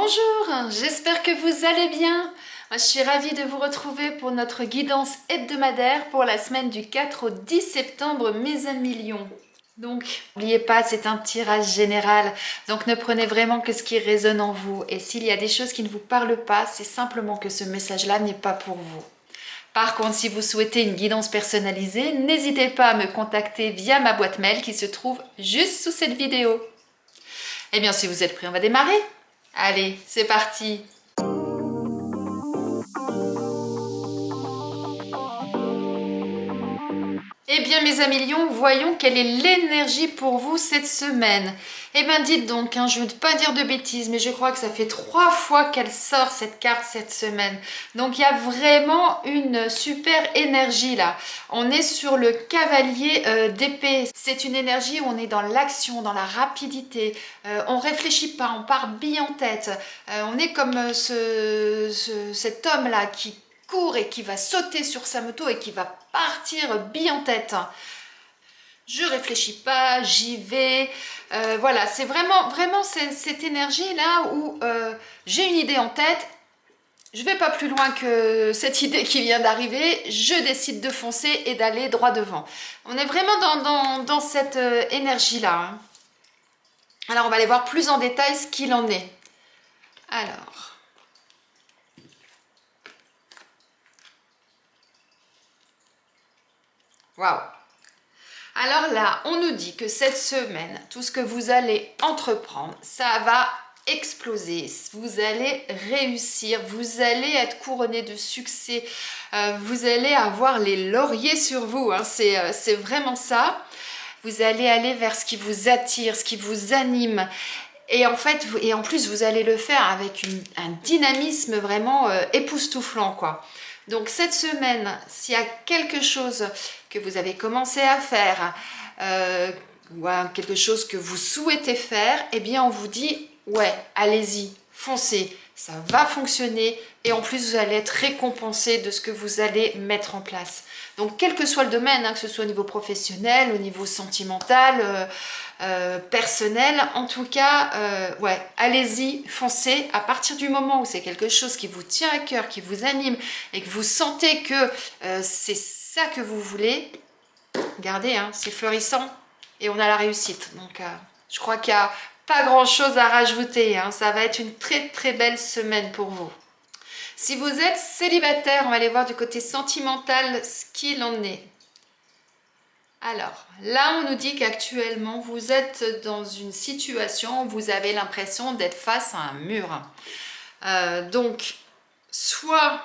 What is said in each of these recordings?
Bonjour, j'espère que vous allez bien. Je suis ravie de vous retrouver pour notre guidance hebdomadaire pour la semaine du 4 au 10 septembre, mes amis lions. Donc, n'oubliez pas, c'est un tirage général, donc ne prenez vraiment que ce qui résonne en vous. Et s'il y a des choses qui ne vous parlent pas, c'est simplement que ce message-là n'est pas pour vous. Par contre, si vous souhaitez une guidance personnalisée, n'hésitez pas à me contacter via ma boîte mail qui se trouve juste sous cette vidéo. Eh bien, si vous êtes prêts, on va démarrer. Allez, c'est parti! Eh bien mes amis lions, voyons quelle est l'énergie pour vous cette semaine. Eh bien dites donc, je ne veux pas dire de bêtises, mais je crois que ça fait 3 fois qu'elle sort cette carte cette semaine. Donc il y a vraiment une super énergie là. On est sur le cavalier d'épée. C'est une énergie où on est dans l'action, dans la rapidité. On réfléchit pas, on part bille en tête. On est comme cet homme là qui court et qui va sauter sur sa moto et qui va partir bille en tête. Je réfléchis pas, j'y vais. Voilà, c'est vraiment cette énergie là où j'ai une idée en tête. Je vais pas plus loin que cette idée qui vient d'arriver. Je décide de foncer et d'aller droit devant. On est vraiment dans cette énergie là. Alors on va aller voir plus en détail ce qu'il en est. Alors. Waouh! Alors là, on nous dit que cette semaine, tout ce que vous allez entreprendre, ça va exploser. Vous allez réussir, vous allez être couronné de succès, vous allez avoir les lauriers sur vous, c'est vraiment ça. Vous allez aller vers ce qui vous attire, ce qui vous anime. Et en fait, et en plus, vous allez le faire avec un dynamisme vraiment époustouflant, quoi. Donc cette semaine, s'il y a quelque chose que vous avez commencé à faire ou quelque chose que vous souhaitez faire, eh bien on vous dit ouais, allez-y, foncez, ça va fonctionner et en plus vous allez être récompensé de ce que vous allez mettre en place. Donc quel que soit le domaine, que ce soit au niveau professionnel, au niveau sentimental, personnel, en tout cas, ouais, allez-y, foncez. À partir du moment où c'est quelque chose qui vous tient à cœur, qui vous anime et que vous sentez que c'est ça que vous voulez, regardez, c'est fleurissant et on a la réussite. Donc je crois qu'il n'y a pas grand chose à rajouter, ça va être une très très belle semaine pour vous. Si vous êtes célibataire, on va aller voir du côté sentimental ce qu'il en est. Alors, là on nous dit qu'actuellement vous êtes dans une situation où vous avez l'impression d'être face à un mur. Donc, soit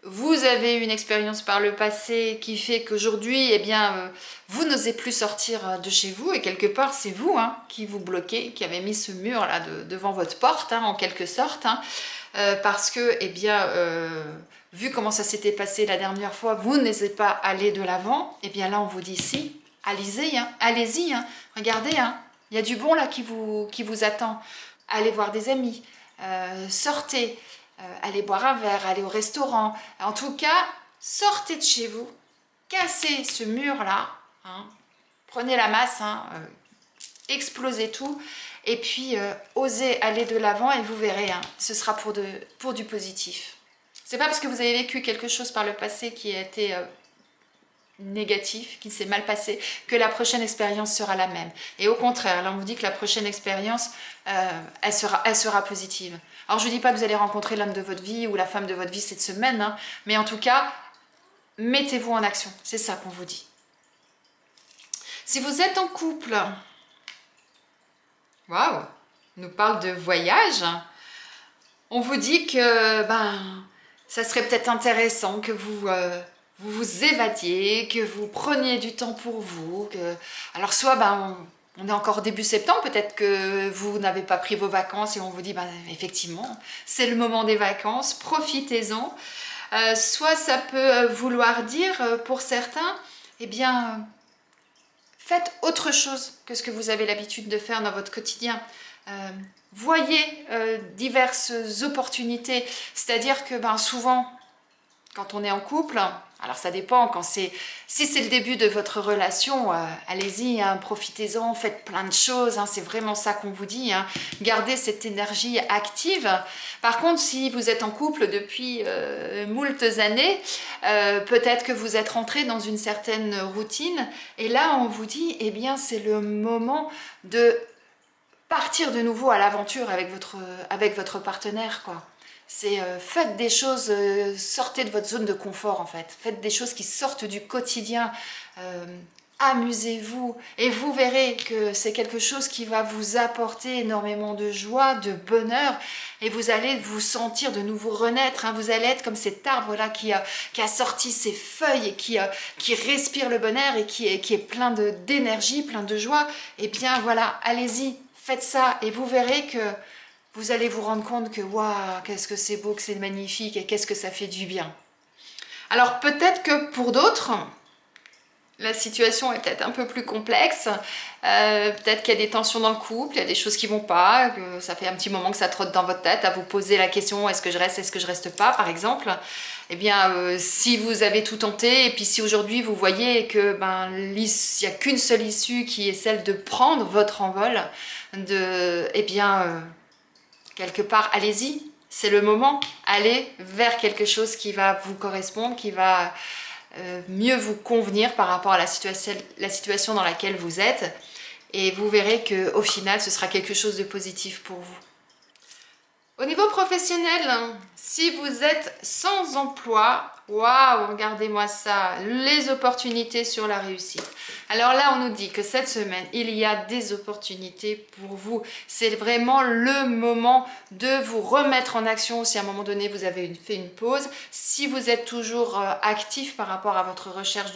vous avez une expérience par le passé qui fait qu'aujourd'hui, eh bien, vous n'osez plus sortir de chez vous et quelque part c'est vous qui vous bloquez, qui avez mis ce mur là devant votre porte en quelque sorte. Parce que, eh bien, vu comment ça s'était passé la dernière fois, vous n'osez pas aller de l'avant, eh bien là on vous dit si, allez-y, allez-y, regardez, il y a du bon là qui vous attend. Allez voir des amis, sortez, allez boire un verre, allez au restaurant. En tout cas, sortez de chez vous, cassez ce mur là, prenez la masse, explosez tout. Et puis, osez aller de l'avant et vous verrez, ce sera pour du positif. C'est pas parce que vous avez vécu quelque chose par le passé qui a été négatif, qui s'est mal passé, que la prochaine expérience sera la même. Et au contraire, là on vous dit que la prochaine expérience, elle sera positive. Alors je ne dis pas que vous allez rencontrer l'homme de votre vie ou la femme de votre vie cette semaine, mais en tout cas, mettez-vous en action. C'est ça qu'on vous dit. Si vous êtes en couple... Waouh, on nous parle de voyage. On vous dit que ça serait peut-être intéressant que vous vous évadiez, que vous preniez du temps pour vous. Alors soit on est encore début septembre, peut-être que vous n'avez pas pris vos vacances et on vous dit effectivement c'est le moment des vacances, profitez-en. Soit ça peut vouloir dire pour certains, eh bien... Faites autre chose que ce que vous avez l'habitude de faire dans votre quotidien. Voyez diverses opportunités. C'est-à-dire que souvent, quand on est en couple, Alors ça dépend, si c'est le début de votre relation, allez-y, hein, profitez-en, faites plein de choses, hein, c'est vraiment ça qu'on vous dit, hein. Gardez cette énergie active. Par contre, si vous êtes en couple depuis moultes années, peut-être que vous êtes rentré dans une certaine routine, et là on vous dit, eh bien c'est le moment de partir de nouveau à l'aventure avec votre partenaire, quoi. C'est faites des choses, sortez de votre zone de confort en fait. Faites des choses qui sortent du quotidien. Amusez-vous et vous verrez que c'est quelque chose qui va vous apporter énormément de joie, de bonheur et vous allez vous sentir de nouveau renaître, hein. Vous allez être comme cet arbre-là qui a sorti ses feuilles et qui respire le bonheur et qui est plein d'énergie, plein de joie. Et bien voilà, allez-y, faites ça et vous verrez que vous allez vous rendre compte que waouh, qu'est-ce que c'est beau, que c'est magnifique et qu'est-ce que ça fait du bien. Alors peut-être que pour d'autres, la situation est peut-être un peu plus complexe. Peut-être qu'il y a des tensions dans le couple, il y a des choses qui vont pas, que ça fait un petit moment que ça trotte dans votre tête à vous poser la question est-ce que je reste, est-ce que je reste pas, par exemple. Eh bien, si vous avez tout tenté et puis si aujourd'hui vous voyez que il n'y a qu'une seule issue qui est celle de prendre votre envol, eh bien quelque part, allez-y, c'est le moment. Allez vers quelque chose qui va vous correspondre, qui va mieux vous convenir par rapport à la situation dans laquelle vous êtes. Et vous verrez qu'au final, ce sera quelque chose de positif pour vous. Au niveau professionnel, si vous êtes sans emploi, waouh, regardez-moi ça, les opportunités sur la réussite. Alors là, on nous dit que cette semaine, il y a des opportunités pour vous. C'est vraiment le moment de vous remettre en action si à un moment donné, vous avez fait une pause. Si vous êtes toujours actif par rapport à votre recherche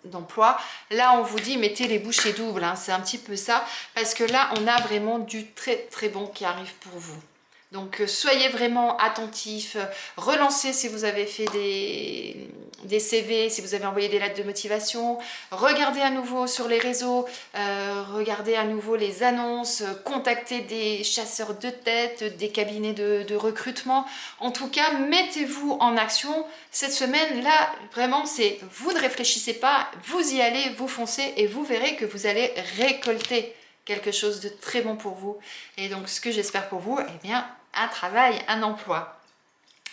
d'emploi, là, on vous dit, mettez les bouchées doubles, hein, c'est un petit peu ça, parce que là, on a vraiment du très très bon qui arrive pour vous. Donc soyez vraiment attentifs, relancez si vous avez fait des CV, si vous avez envoyé des lettres de motivation, regardez à nouveau sur les réseaux, regardez à nouveau les annonces, contactez des chasseurs de tête, des cabinets de recrutement. En tout cas, mettez-vous en action. Cette semaine-là, vraiment, c'est vous ne réfléchissez pas, vous y allez, vous foncez et vous verrez que vous allez récolter quelque chose de très bon pour vous. Et donc, ce que j'espère pour vous, eh bien, un travail, un emploi.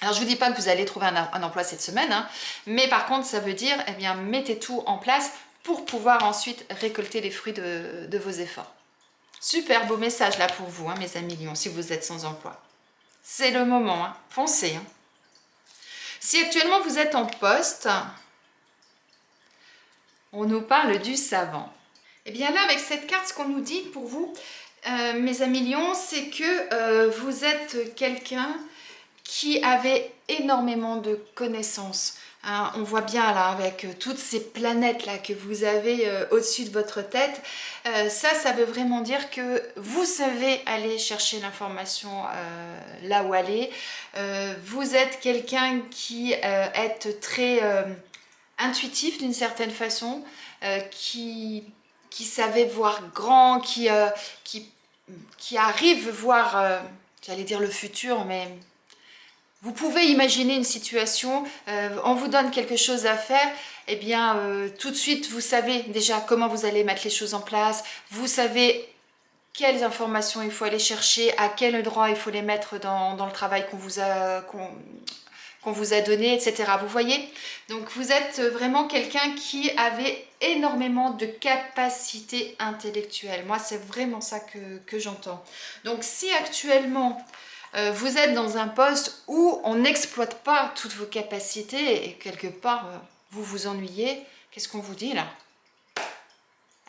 Alors, je ne vous dis pas que vous allez trouver un emploi cette semaine, hein, mais par contre, ça veut dire, eh bien, mettez tout en place pour pouvoir ensuite récolter les fruits de vos efforts. Super beau message là pour vous, hein, mes amis lions, si vous êtes sans emploi. C'est le moment, hein, foncez. Hein. Si actuellement vous êtes en poste, on nous parle du savant. Et bien là, avec cette carte, ce qu'on nous dit pour vous, mes amis lions, c'est que vous êtes quelqu'un qui avait énormément de connaissances. Hein, on voit bien là avec toutes ces planètes là que vous avez au-dessus de votre tête. Ça veut vraiment dire que vous savez aller chercher l'information là où aller. Vous êtes quelqu'un qui est très intuitif d'une certaine façon, qui savait voir grand, qui arrive voir, j'allais dire le futur, mais vous pouvez imaginer une situation, on vous donne quelque chose à faire, et bien tout de suite vous savez déjà comment vous allez mettre les choses en place, vous savez quelles informations il faut aller chercher, à quel endroit il faut les mettre dans le travail qu'on vous a donné, etc. Vous voyez? Donc vous êtes vraiment quelqu'un qui avait énormément de capacités intellectuelles. Moi, c'est vraiment ça que j'entends. Donc si actuellement, vous êtes dans un poste où on n'exploite pas toutes vos capacités et quelque part, vous vous ennuyez, qu'est-ce qu'on vous dit là?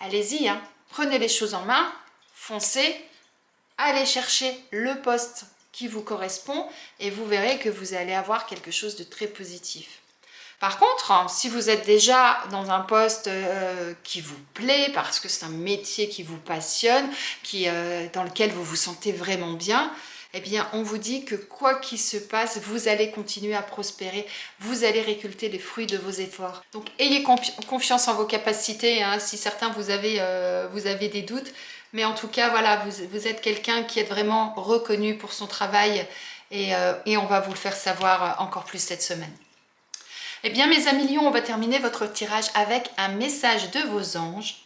Allez-y, hein. Prenez les choses en main, foncez, allez chercher le poste qui vous correspond et vous verrez que vous allez avoir quelque chose de très positif. Par contre, si vous êtes déjà dans un poste qui vous plaît, parce que c'est un métier qui vous passionne, dans lequel vous vous sentez vraiment bien, eh bien, on vous dit que quoi qu'il se passe, vous allez continuer à prospérer, vous allez récolter les fruits de vos efforts. Donc, ayez confiance en vos capacités, hein, si certains vous avez des doutes, mais en tout cas, voilà, vous êtes quelqu'un qui est vraiment reconnu pour son travail et on va vous le faire savoir encore plus cette semaine. Eh bien mes amis lions, on va terminer votre tirage avec un message de vos anges.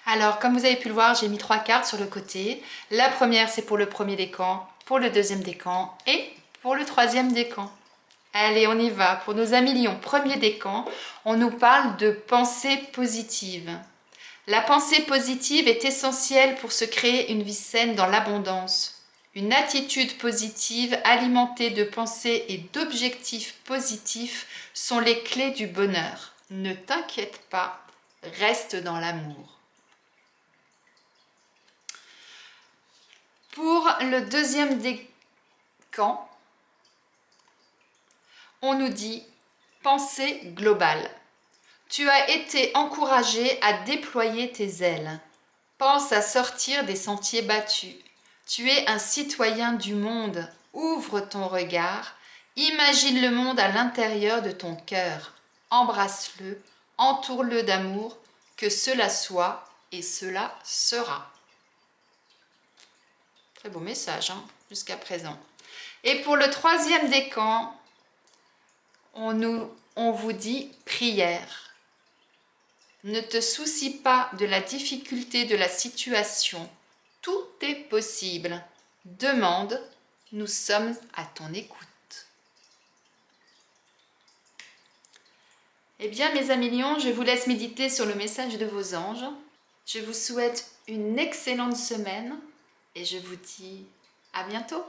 Alors comme vous avez pu le voir, j'ai mis 3 cartes sur le côté. La première c'est pour le premier décan, pour le deuxième décan et pour le troisième décan. Allez, on y va. Pour nos amis lions, premier décan, on nous parle de pensée positive. La pensée positive est essentielle pour se créer une vie saine dans l'abondance. Une attitude positive alimentée de pensées et d'objectifs positifs sont les clés du bonheur. Ne t'inquiète pas, reste dans l'amour. Pour le deuxième décan, on nous dit pensée globale. Tu as été encouragé à déployer tes ailes. Pense à sortir des sentiers battus. Tu es un citoyen du monde. Ouvre ton regard. Imagine le monde à l'intérieur de ton cœur. Embrasse-le, entoure-le d'amour, que cela soit et cela sera. Très beau message jusqu'à présent. Et pour le troisième décan, on vous dit prière. Ne te soucie pas de la difficulté de la situation. Tout est possible. Demande, nous sommes à ton écoute. Eh bien mes amis lions, je vous laisse méditer sur le message de vos anges. Je vous souhaite une excellente semaine et je vous dis à bientôt.